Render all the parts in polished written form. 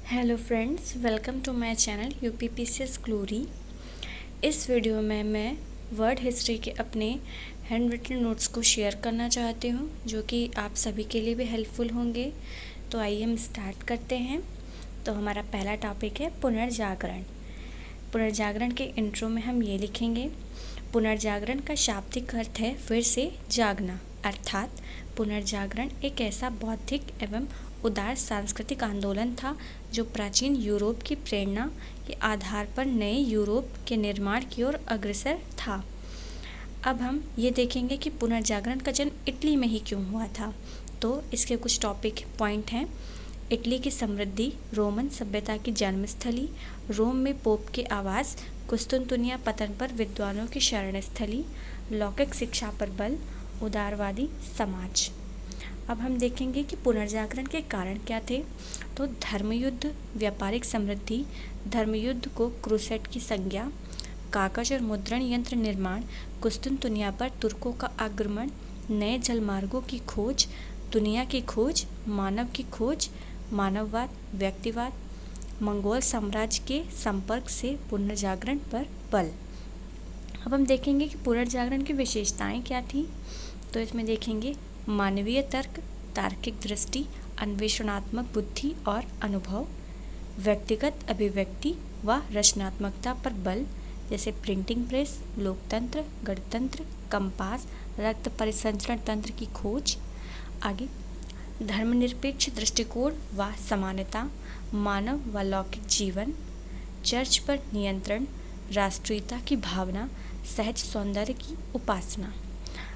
Hello friends, welcome to my channel UPPCS glory. इस video में मैं वर्ड हिस्ट्री के अपने हैंड रिटन नोट्स को शेयर करना चाहती हूँ, जो कि आप सभी के लिए भी हेल्पफुल होंगे। तो आइए हम स्टार्ट करते हैं। तो हमारा पहला टॉपिक है पुनर्जागरण। पुनर्जागरण के इंट्रो में हम ये लिखेंगे, पुनर्जागरण का शाब्दिक अर्थ है फिर से जागना, अर्थात पुनर्जागरण एक ऐसा बौद्धिक एवं उदार सांस्कृतिक आंदोलन था जो प्राचीन यूरोप की प्रेरणा के आधार पर नए यूरोप के निर्माण की ओर अग्रसर था। अब हम ये देखेंगे कि पुनर्जागरण का जन्म इटली में ही क्यों हुआ था। तो इसके कुछ टॉपिक पॉइंट हैं। इटली की समृद्धि, रोमन सभ्यता की जन्मस्थली, रोम में पोप के आवास, कुस्तुनतुनिया पतन पर विद्वानों की शरणस्थली, लौकिक शिक्षा पर बल, उदारवादी समाज। अब हम देखेंगे कि पुनर्जागरण के कारण क्या थे। तो धर्मयुद्ध, व्यापारिक समृद्धि, धर्मयुद्ध को क्रूसेड की संज्ञा, कागज और मुद्रण यंत्र निर्माण, कुस्तुनतुनिया पर तुर्कों का आक्रमण, नए जलमार्गों की खोज, दुनिया की खोज, मानव की खोज, मानववाद, व्यक्तिवाद, मंगोल साम्राज्य के संपर्क से पुनर्जागरण पर बल। अब हम देखेंगे कि पुनर्जागरण की विशेषताएं क्या थी। तो इसमें देखेंगे मानवीय तर्क, तार्किक दृष्टि, अन्वेषणात्मक बुद्धि और अनुभव, व्यक्तिगत अभिव्यक्ति व रचनात्मकता पर बल, जैसे प्रिंटिंग प्रेस, लोकतंत्र, गणतंत्र, कंपास, रक्त परिसंचरण तंत्र की खोज। आगे धर्मनिरपेक्ष दृष्टिकोण व समानता, मानव व लौकिक जीवन, चर्च पर नियंत्रण, राष्ट्रीयता की भावना, सहज सौंदर्य की उपासना।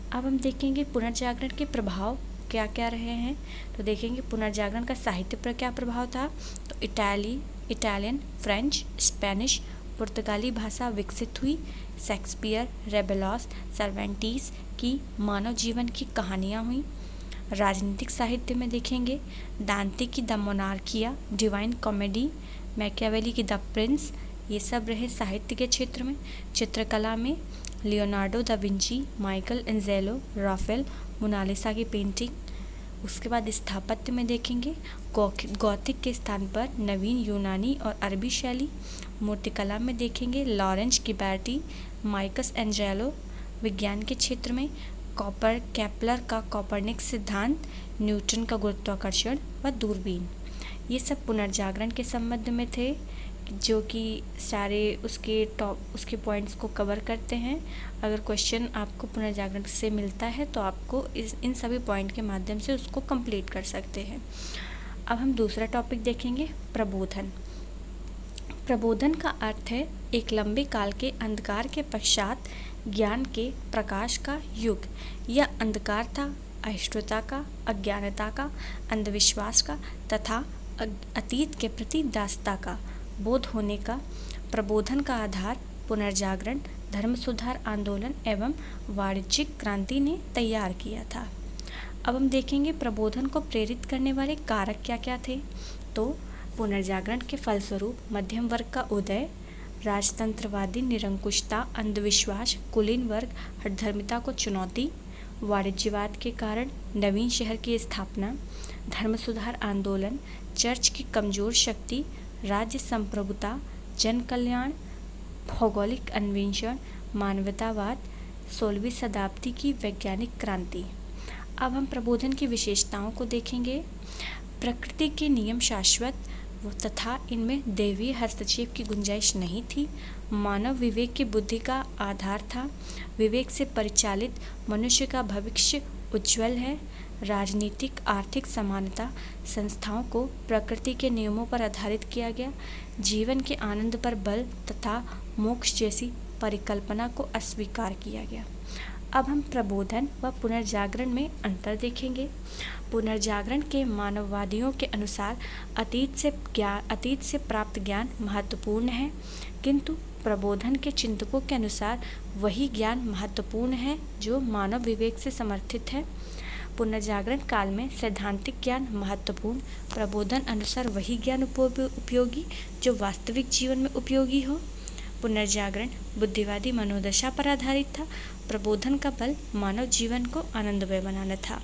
अब हम देखेंगे पुनर्जागरण के प्रभाव क्या क्या रहे हैं। तो देखेंगे पुनर्जागरण का साहित्य पर क्या प्रभाव था। तो इटालियन, फ्रेंच, स्पेनिश, पुर्तगाली भाषा विकसित हुई। शेक्सपियर, रेबेलॉस, सर्वेंटीस की मानव जीवन की कहानियाँ हुई। राजनीतिक साहित्य में देखेंगे दांते की द मोनार्किया, डिवाइन कॉमेडी, मैकियावेली की द प्रिंस, ये सब रहे साहित्य के क्षेत्र में। चित्रकला में Leonardo da Vinci, Michelangelo, Raphael, Mona Lisa की पेंटिंग। उसके बाद स्थापत्य में देखेंगे गॉथिक के स्थान पर नवीन यूनानी और अरबी शैली। मूर्तिकला में देखेंगे लॉरेंस गिबर्टी, माइकस एंजेलो। विज्ञान के क्षेत्र में केपलर का कॉपरनिकस सिद्धांत, न्यूटन का गुरुत्वाकर्षण व दूरबीन। ये सब पुनर्जागरण के संबंध में थे, जो कि सारे उसके पॉइंट्स को कवर करते हैं। अगर क्वेश्चन आपको पुनर्जागरण से मिलता है तो आपको इन सभी पॉइंट के माध्यम से उसको कंप्लीट कर सकते हैं। अब हम दूसरा टॉपिक देखेंगे, प्रबोधन। प्रबोधन का अर्थ है एक लंबे काल के अंधकार के पश्चात ज्ञान के प्रकाश का युग। यह अंधकार था अहिष्णुता का, अज्ञानता का, अंधविश्वास का तथा अतीत के प्रति दासता का बोध होने का। प्रबोधन का आधार पुनर्जागरण, धर्म सुधार आंदोलन एवं वाणिज्यिक क्रांति ने तैयार किया था। अब हम देखेंगे प्रबोधन को प्रेरित करने वाले कारक क्या क्या थे। तो पुनर्जागरण के फलस्वरूप मध्यम वर्ग का उदय, राजतंत्रवादी निरंकुशता, अंधविश्वास, कुलीन वर्ग, हठधर्मिता को चुनौती, वाणिज्यवाद के कारण नवीन शहर की स्थापना, धर्म सुधार आंदोलन, चर्च की कमजोर शक्ति, राज्य संप्रभुता, जन कल्याण, भौगोलिक अन्वेषण, मानवतावाद, 16वीं शताब्दी की वैज्ञानिक क्रांति। अब हम प्रबोधन की विशेषताओं को देखेंगे। प्रकृति के नियम शाश्वत तथा इनमें दैवीय हस्तक्षेप की गुंजाइश नहीं थी। मानव विवेक की बुद्धि का आधार था। विवेक से परिचालित मनुष्य का भविष्य उज्जवल है। राजनीतिक आर्थिक समानता, संस्थाओं को प्रकृति के नियमों पर आधारित किया गया। जीवन के आनंद पर बल तथा मोक्ष जैसी परिकल्पना को अस्वीकार किया गया। अब हम प्रबोधन व पुनर्जागरण में अंतर देखेंगे। पुनर्जागरण के मानववादियों के अनुसार अतीत से प्राप्त ज्ञान महत्वपूर्ण है, किंतु प्रबोधन के चिंतकों के अनुसार वही ज्ञान महत्वपूर्ण है जो मानव विवेक से समर्थित है। पुनर्जागरण काल में सैद्धांतिक ज्ञान महत्वपूर्ण, प्रबोधन अनुसार वही ज्ञान उपयोगी जो वास्तविक जीवन में उपयोगी हो। पुनर्जागरण बुद्धिवादी मनोदशा पर आधारित था, प्रबोधन का बल मानव जीवन को आनंदमय बनाना था।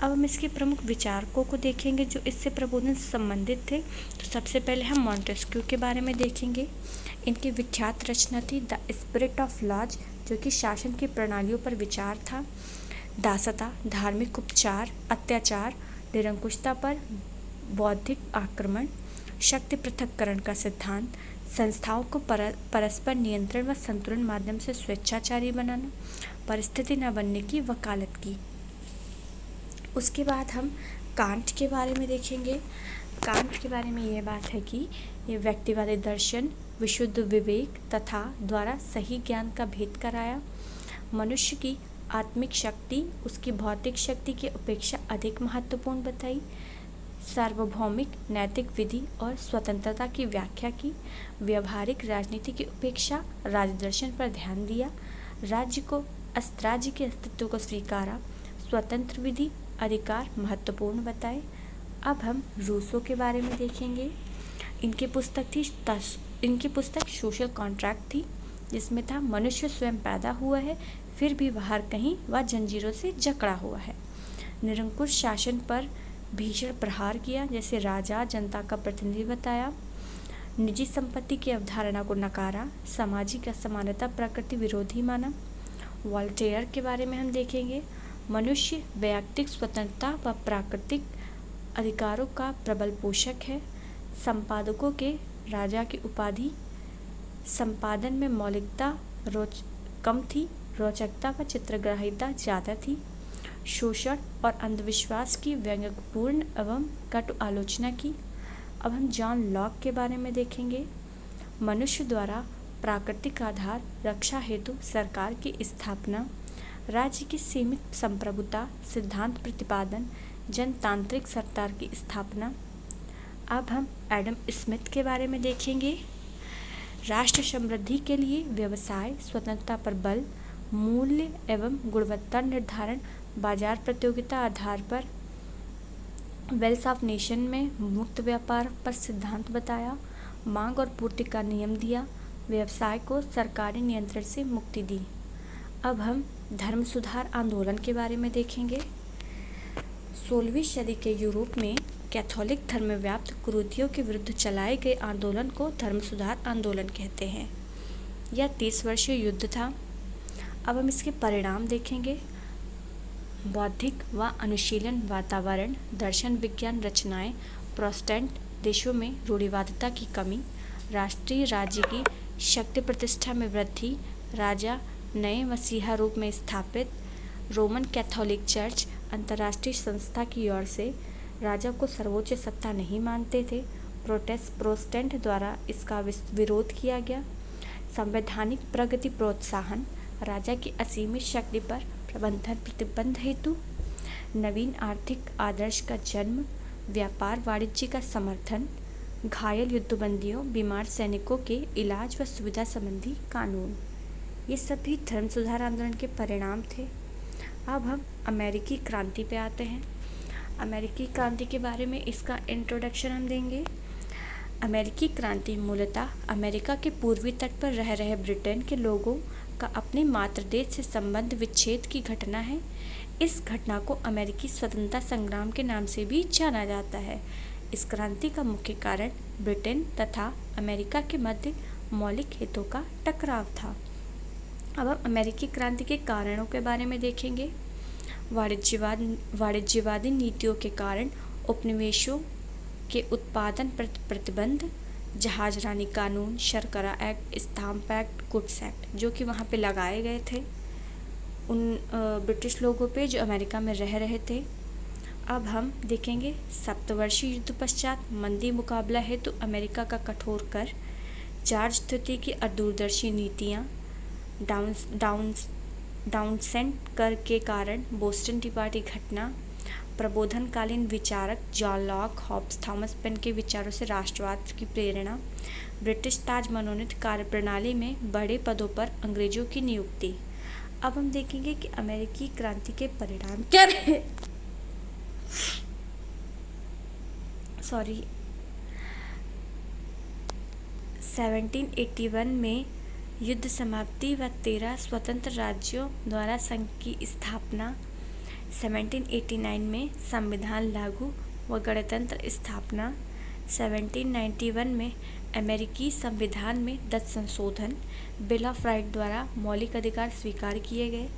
अब हम इसके प्रमुख विचारकों को देखेंगे जो इससे प्रबोधन से संबंधित थे। तो सबसे पहले हम मॉन्टेस्क्यू के बारे में देखेंगे। इनकी विख्यात रचना थी द स्पिरिट ऑफ लॉज, जो कि शासन की प्रणालियों पर विचार था। दासता, धार्मिक उपचार, अत्याचार, निरंकुशता पर बौद्धिक आक्रमण, शक्ति पृथक्करण का सिद्धांत, संस्थाओं को परस्पर नियंत्रण व संतुलन माध्यम से स्वेच्छाचारी बनाना, परिस्थिति न बनने की वकालत की। उसके बाद हम कांट के बारे में देखेंगे। कांट के बारे में ये बात है कि ये व्यक्तिवादी दर्शन, विशुद्ध विवेक तथा द्वारा सही ज्ञान का भेद कराया। मनुष्य की आत्मिक शक्ति उसकी भौतिक शक्ति की अपेक्षा अधिक महत्वपूर्ण बताई। सार्वभौमिक नैतिक विधि और स्वतंत्रता की व्याख्या की। व्यवहारिक राजनीति की उपेक्षा राजदर्शन पर ध्यान दिया। राज्य को राज्य के अस्तित्व को स्वीकारा। स्वतंत्र विधि अधिकार महत्वपूर्ण बताए। अब हम रूसो के बारे में देखेंगे। इनकी पुस्तक सोशल कॉन्ट्रैक्ट थी, जिसमें था मनुष्य स्वयं पैदा हुआ है, फिर भी बाहर कहीं वह जंजीरों से जकड़ा हुआ है। निरंकुश शासन पर भीषण प्रहार किया, जैसे राजा जनता का प्रतिनिधि बताया। निजी संपत्ति की अवधारणा को नकारा। सामाजिक असमानता प्रकृति विरोधी माना। वॉल्टेयर के बारे में हम देखेंगे। मनुष्य वैयक्तिक स्वतंत्रता व प्राकृतिक अधिकारों का प्रबल पोषक है। संपादकों के राजा की उपाधि। संपादन में मौलिकता कम थी, रोचकता व चित्रग्राहिता ज़्यादा थी। शोषण और अंधविश्वास की व्यंग्यपूर्ण एवं कटु आलोचना की। अब हम जॉन लॉक के बारे में देखेंगे। मनुष्य द्वारा प्राकृतिक आधार रक्षा हेतु सरकार की स्थापना, राज्य की सीमित संप्रभुता, सिद्धांत प्रतिपादन, जनतांत्रिक सरकार की स्थापना। अब हम एडम स्मिथ के बारे में देखेंगे। राष्ट्र समृद्धि के लिए व्यवसाय स्वतंत्रता पर बल, मूल्य एवं गुणवत्ता निर्धारण, बाजार प्रतियोगिता आधार पर, वेल्थ ऑफ नेशन में मुक्त व्यापार पर सिद्धांत बताया। मांग और पूर्ति का नियम दिया। व्यवसाय को सरकारी नियंत्रण से मुक्ति दी। अब हम धर्म सुधार आंदोलन के बारे में देखेंगे। 16वीं सदी के यूरोप में कैथोलिक धर्म में व्याप्त कुरीतियों के विरुद्ध चलाए गए आंदोलन को धर्म सुधार आंदोलन कहते हैं। यह 30 वर्षीय युद्ध था। अब हम इसके परिणाम देखेंगे। बौद्धिक व अनुशीलन वातावरण, दर्शन विज्ञान रचनाएं, प्रोटेस्टेंट देशों में रूढ़िवादिता की कमी, राष्ट्रीय राज्य की शक्ति प्रतिष्ठा में वृद्धि, राजा नए मसीहा रूप में स्थापित, रोमन कैथोलिक चर्च अंतर्राष्ट्रीय संस्था की ओर से राजा को सर्वोच्च सत्ता नहीं मानते थे, प्रोटेस्टेंट द्वारा इसका विरोध किया गया। संवैधानिक प्रगति प्रोत्साहन, राजा की असीमित शक्ति पर प्रबंधन प्रतिबंध हेतु, नवीन आर्थिक आदर्श का जन्म, व्यापार वाणिज्य का समर्थन, घायल युद्धबंदियों, बीमार सैनिकों के इलाज व सुविधा संबंधी कानून। ये सभी धर्म सुधार आंदोलन के परिणाम थे। अब हम अमेरिकी क्रांति पे आते हैं। अमेरिकी क्रांति के बारे में इसका इंट्रोडक्शन हम देंगे। अमेरिकी क्रांति मूलतः अमेरिका के पूर्वी तट पर रह रहे ब्रिटेन के लोगों का अपने मातृदेश से संबंध विच्छेद की घटना है। इस घटना को अमेरिकी स्वतंत्रता संग्राम के नाम से भी जाना जाता है। इस क्रांति का मुख्य कारण ब्रिटेन तथा अमेरिका के मध्य मौलिक हितों का टकराव था। अब हम अमेरिकी क्रांति के कारणों के बारे में देखेंगे। वाणिज्यवादी नीतियों के कारण उपनिवेशों के उत्पादन पर प्रतिबंध, जहाजरानी कानून, शर्करा act, stamp act, goods act जो कि वहाँ पे लगाए गए थे उन ब्रिटिश लोगों पे जो अमेरिका में रह रहे थे। अब हम देखेंगे सप्तवर्षीय युद्ध पश्चात मंदी मुकाबला हेतु अमेरिका का कठोर कर, जॉर्ज तृतीय की अदूरदर्शी नीतियाँ, डाउनसेंट कर के कारण बोस्टन टी पार्टी घटना, प्रबोधनकालीन विचारक John Locke, Hobbes, Thomas Paine के विचारों से राष्ट्रवाद की प्रेरणा, ब्रिटिश ताज मनोनीत कार्यप्रणाली में बड़े पदों पर अंग्रेजों की नियुक्ति। अब हम देखेंगे कि अमेरिकी क्रांति के परिणाम क्या रहे। 1781 में युद्ध समाप्ति व 13 स्वतंत्र राज्यों द्वारा संघ की स्थापना, 1789 में संविधान लागू व गणतंत्र स्थापना। 1791 में अमेरिकी संविधान में 10 संशोधन। बिल ऑफ राइट द्वारा मौलिक अधिकार स्वीकार किए गए।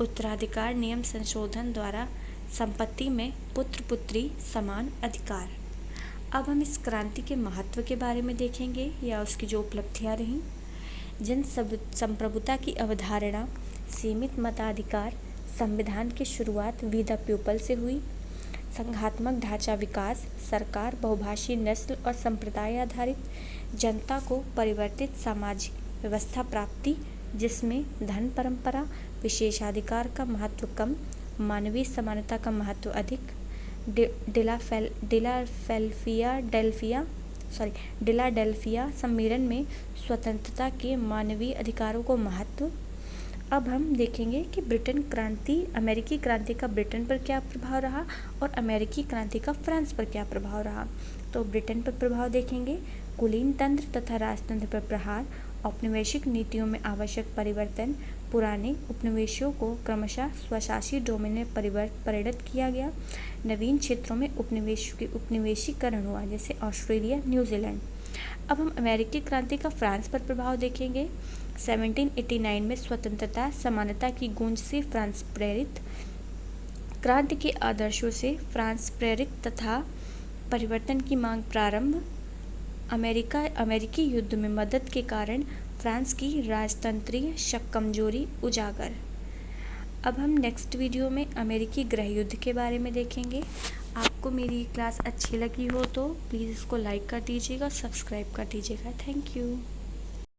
उत्तराधिकार नियम संशोधन द्वारा संपत्ति में पुत्र पुत्री समान अधिकार। अब हम इस क्रांति के महत्व के बारे में देखेंगे या उसकी जो उपलब्धियां रहीं। जन संप्रभुता की अवधारणा, सीमित मताधिकार, संविधान की शुरुआत वी द पीपल से हुई। संघात्मक ढांचा विकास, सरकार बहुभाषी नस्ल और संप्रदाय आधारित। जनता को परिवर्तित सामाजिक व्यवस्था प्राप्ति, जिसमें धन परंपरा विशेषाधिकार का महत्व कम, मानवीय समानता का महत्व अधिक। डिलाडेल्फिया सम्मेलन में स्वतंत्रता के मानवीय अधिकारों को महत्व। अब हम देखेंगे कि अमेरिकी क्रांति का ब्रिटेन पर क्या प्रभाव रहा और अमेरिकी क्रांति का फ्रांस पर क्या प्रभाव रहा। तो ब्रिटेन पर प्रभाव देखेंगे, कुलीन तंत्र तथा राजतंत्र पर प्रहार, औपनिवेशिक नीतियों में आवश्यक परिवर्तन, पुराने उपनिवेशों को क्रमशः स्वशासी डोमेन में परिणत किया गया, नवीन क्षेत्रों में उपनिवेशीकरण हुआ जैसे ऑस्ट्रेलिया, न्यूजीलैंड। अब हम अमेरिकी क्रांति का फ्रांस पर प्रभाव देखेंगे। 1789 में स्वतंत्रता समानता की गूंज से फ्रांस प्रेरित, क्रांति के आदर्शों से फ्रांस प्रेरित तथा परिवर्तन की मांग प्रारंभ। अमेरिकी युद्ध में मदद के कारण फ्रांस की राजतंत्रीय कमजोरी उजागर। अब हम नेक्स्ट वीडियो में अमेरिकी गृह युद्ध के बारे में देखेंगे। आपको मेरी क्लास अच्छी लगी हो तो प्लीज़ इसको लाइक कर दीजिएगा, सब्सक्राइब कर दीजिएगा। Thank you.